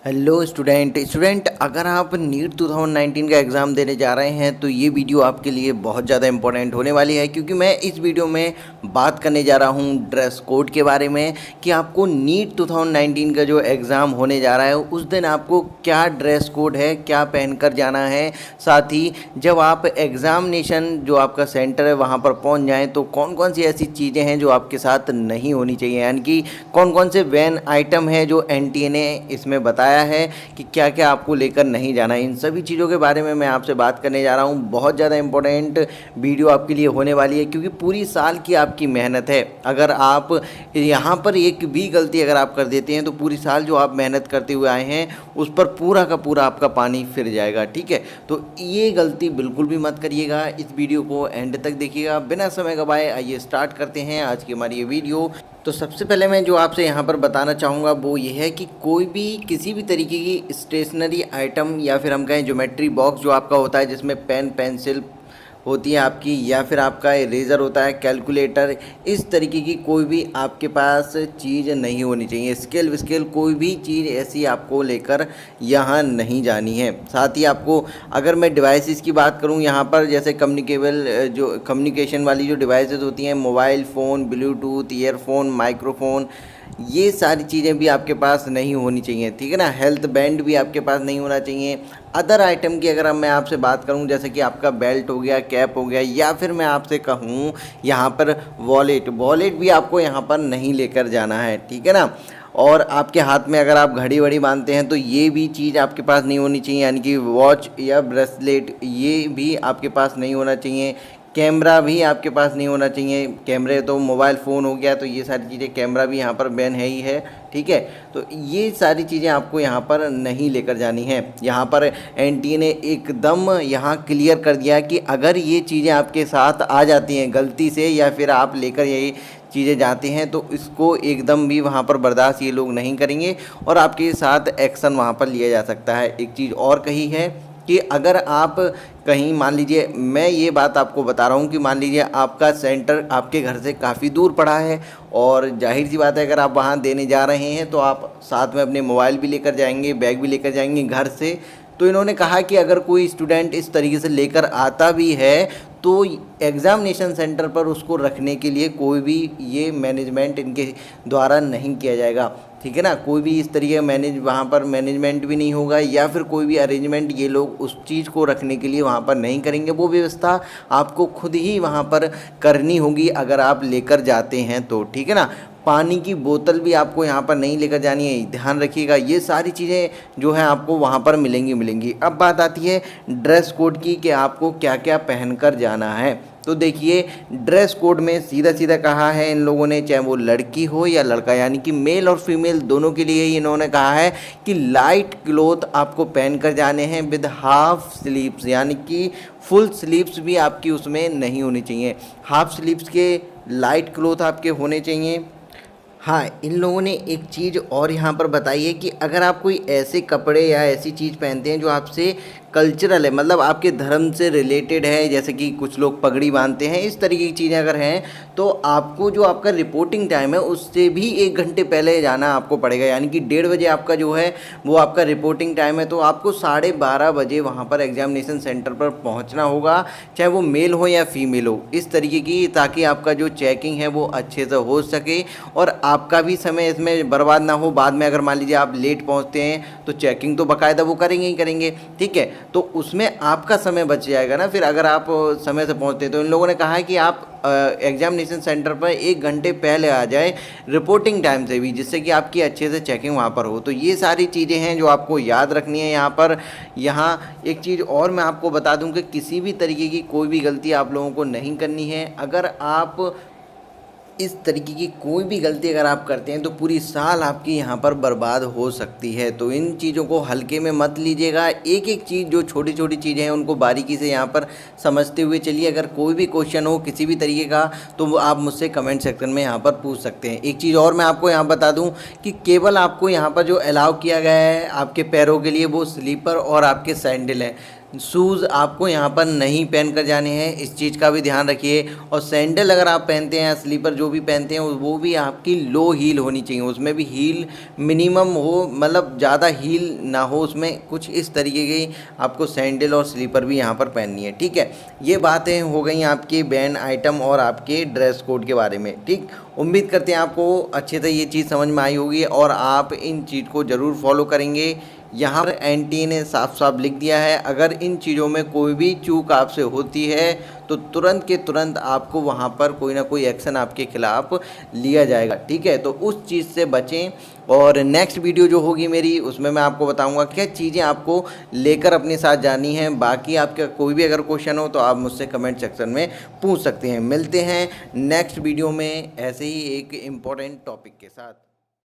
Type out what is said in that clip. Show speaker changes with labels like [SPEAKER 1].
[SPEAKER 1] Hello student अगर आप NEET 2019 का एग्ज़ाम देने जा रहे हैं तो ये वीडियो आपके लिए बहुत ज़्यादा इंपॉर्टेंट होने वाली है, क्योंकि मैं इस वीडियो में बात करने जा रहा हूँ ड्रेस कोड के बारे में कि आपको नीट 2019 का जो एग्ज़ाम होने जा रहा है उस दिन आपको क्या ड्रेस कोड है, क्या पहनकर जाना है। साथ ही जब आप एग्ज़ामिनेशन जो आपका सेंटर है वहाँ पर पहुँच जाएँ तो कौन कौन सी ऐसी चीज़ें हैं जो आपके साथ नहीं होनी चाहिए, यानी कि कौन कौन से वैन आइटम है जो एनटीए ने इसमें बताया है कि क्या क्या आपको लेकर नहीं जाना है। इन सभी चीज़ों के बारे में मैं आपसे बात करने जा रहा हूँ। बहुत ज़्यादा इंपॉर्टेंट वीडियो आपके लिए होने वाली है, क्योंकि पूरी साल की आपकी मेहनत है। अगर आप यहाँ पर एक भी गलती अगर आप कर देते हैं तो पूरी साल जो आप मेहनत करते हुए आए हैं उस पर पूरा का पूरा आपका पानी फिर जाएगा। ठीक है, तो ये गलती बिल्कुल भी मत करिएगा। इस वीडियो को एंड तक देखिएगा, बिना समय गवाए आइए स्टार्ट करते हैं आज की हमारी ये वीडियो। तो सबसे पहले मैं जो आपसे यहाँ पर बताना चाहूँगा वो ये है कि कोई भी किसी भी तरीके की स्टेशनरी आइटम या फिर हम कहें ज्योमेट्री बॉक्स जो आपका होता है, जिसमें पेन पेंसिल होती है आपकी, या फिर आपका इरेज़र होता है, कैलकुलेटर, इस तरीके की कोई भी आपके पास चीज़ नहीं होनी चाहिए। स्केल विस्केल कोई भी चीज़ ऐसी आपको लेकर यहाँ नहीं जानी है। साथ ही आपको अगर मैं डिवाइसेस की बात करूँ यहाँ पर, जैसे जो कम्युनिकेशन वाली जो डिवाइसेस होती हैं, mobile phone, Bluetooth, earphone, microphone, ये सारी चीज़ें भी आपके पास नहीं होनी चाहिए। ठीक है ना, हेल्थ बैंड भी आपके पास नहीं होना चाहिए। अदर आइटम की अगर मैं आपसे बात करूं, जैसे कि आपका बेल्ट हो गया, कैप हो गया, या फिर मैं आपसे कहूं यहाँ पर वॉलेट भी आपको यहाँ पर नहीं लेकर जाना है। ठीक है ना, और आपके हाथ में अगर आप घड़ी वड़ी बांधते हैं तो ये भी चीज़ आपके पास नहीं होनी चाहिए, यानी कि वॉच या ब्रेसलेट ये भी आपके पास नहीं होना चाहिए। कैमरा भी आपके पास नहीं होना चाहिए। कैमरे तो मोबाइल फ़ोन हो गया, तो ये सारी चीज़ें, कैमरा भी यहाँ पर बैन है ही है। ठीक है, तो ये सारी चीज़ें आपको यहाँ पर नहीं लेकर जानी है। यहाँ पर एनटीए ने एकदम यहाँ क्लियर कर दिया कि अगर ये चीज़ें आपके साथ आ जाती हैं गलती से, या फिर आप लेकर यही चीज़ें जाते हैं, तो इसको एकदम भी वहाँ पर बर्दाश्त ये लोग नहीं करेंगे और आपके साथ एक्शन वहाँ पर लिया जा सकता है। एक चीज़ और कही है कि अगर आप कहीं, मान लीजिए, मैं ये बात आपको बता रहा हूँ कि मान लीजिए आपका सेंटर आपके घर से काफ़ी दूर पड़ा है, और जाहिर सी बात है अगर आप वहाँ देने जा रहे हैं तो आप साथ में अपने मोबाइल भी लेकर जाएंगे, बैग भी लेकर जाएंगे घर से। तो इन्होंने कहा कि अगर कोई स्टूडेंट इस तरीके से लेकर आता भी है तो एग्ज़ामिनेशन सेंटर पर उसको रखने के लिए कोई भी ये मैनेजमेंट इनके द्वारा नहीं किया जाएगा। ठीक है ना, कोई भी इस तरीके का वहाँ पर मैनेजमेंट भी नहीं होगा, या फिर कोई भी अरेंजमेंट ये लोग उस चीज़ को रखने के लिए वहाँ पर नहीं करेंगे। वो व्यवस्था आपको खुद ही वहाँ पर करनी होगी अगर आप लेकर जाते हैं तो। ठीक है ना, पानी की बोतल भी आपको यहाँ पर नहीं लेकर जानी है, ध्यान रखिएगा। ये सारी चीज़ें जो हैं आपको वहाँ पर मिलेंगी। अब बात आती है ड्रेस कोड की कि आपको क्या क्या पहनकर जाना है। तो देखिए, ड्रेस कोड में सीधा सीधा कहा है इन लोगों ने, चाहे वो लड़की हो या लड़का, यानी कि मेल और फीमेल दोनों के लिए ही इन्होंने कहा है कि लाइट क्लोथ आपको पहन कर जाने हैं विद हाफ स्लीव्स, यानी कि फुल स्लीव्स भी आपकी उसमें नहीं होनी चाहिए। हाफ स्लीव्स के लाइट क्लोथ आपके होने चाहिए। हाँ, इन लोगों ने एक चीज़ और यहाँ पर बताई है कि अगर आप कोई ऐसे कपड़े या ऐसी चीज़ पहनते हैं जो आपसे कल्चरल है, मतलब आपके धर्म से रिलेटेड है, जैसे कि कुछ लोग पगड़ी बांधते हैं, इस तरीके की चीज़ें अगर हैं, तो आपको जो आपका रिपोर्टिंग टाइम है उससे भी 1 घंटे पहले जाना आपको पड़ेगा। यानी कि 1:30 बजे आपका जो है वो आपका रिपोर्टिंग टाइम है, तो आपको 12:30 बजे वहाँ पर एग्जामिनेशन सेंटर पर पहुँचना होगा, चाहे वो मेल हो या फीमेल हो, इस तरीके की, ताकि आपका जो चेकिंग है वो अच्छे से हो सके और आपका भी समय इसमें बर्बाद ना हो। बाद में अगर मान लीजिए आप लेट पहुँचते हैं तो चेकिंग तो बाकायदा वो करेंगे ही करेंगे। ठीक है, तो उसमें आपका समय बच जाएगा ना फिर, अगर आप समय से पहुंचते हैं। तो इन लोगों ने कहा है कि आप एग्जामिनेशन सेंटर पर 1 घंटे पहले आ जाए रिपोर्टिंग टाइम से भी, जिससे कि आपकी अच्छे से चेकिंग वहाँ पर हो। तो ये सारी चीज़ें हैं जो आपको याद रखनी है यहाँ पर। यहाँ एक चीज़ और मैं आपको बता दूँ कि किसी भी तरीके की कोई भी गलती आप लोगों को नहीं करनी है। अगर आप इस तरीके की कोई भी गलती अगर आप करते हैं तो पूरी साल आपकी यहाँ पर बर्बाद हो सकती है। तो इन चीज़ों को हल्के में मत लीजिएगा। एक एक चीज़, जो छोटी छोटी चीज़ें हैं उनको बारीकी से यहाँ पर समझते हुए चलिए। अगर कोई भी क्वेश्चन हो किसी भी तरीके का तो वो आप मुझसे कमेंट सेक्शन में यहाँ पर पूछ सकते हैं। एक चीज़ और मैं आपको यहाँ बता दूँ कि केवल आपको यहाँ पर जो अलाउ किया गया है आपके पैरों के लिए वो स्लीपर और आपके सैंडल हैं। शूज़ आपको यहाँ पर नहीं पहन कर जाने हैं, इस चीज़ का भी ध्यान रखिए। और सैंडल अगर आप पहनते हैं, स्लीपर जो भी पहनते हैं, वो भी आपकी लो हील होनी चाहिए, उसमें भी हील मिनिमम हो, मतलब ज़्यादा हील ना हो उसमें। कुछ इस तरीके की आपको सैंडल और स्लीपर भी यहाँ पर पहननी है, ठीक है। ये बातें हो गई आपके बैन आइटम और आपके ड्रेस कोड के बारे में, ठीक। उम्मीद करते हैं आपको अच्छे से ये चीज़ समझ में आई होगी और आप इन चीज़ को ज़रूर फॉलो करेंगे। यहाँ पर एनटीए ने साफ साफ लिख दिया है, अगर इन चीज़ों में कोई भी चूक आपसे होती है तो तुरंत के तुरंत आपको वहाँ पर कोई ना कोई एक्शन आपके खिलाफ लिया जाएगा, ठीक है। तो उस चीज़ से बचें। और नेक्स्ट वीडियो जो होगी मेरी, उसमें मैं आपको बताऊंगा क्या चीज़ें आपको लेकर अपने साथ जानी हैं। बाकी आपका कोई भी अगर क्वेश्चन हो तो आप मुझसे कमेंट सेक्शन में पूछ सकते हैं। मिलते हैं नेक्स्ट वीडियो में ऐसे ही एक इम्पोर्टेंट टॉपिक के साथ।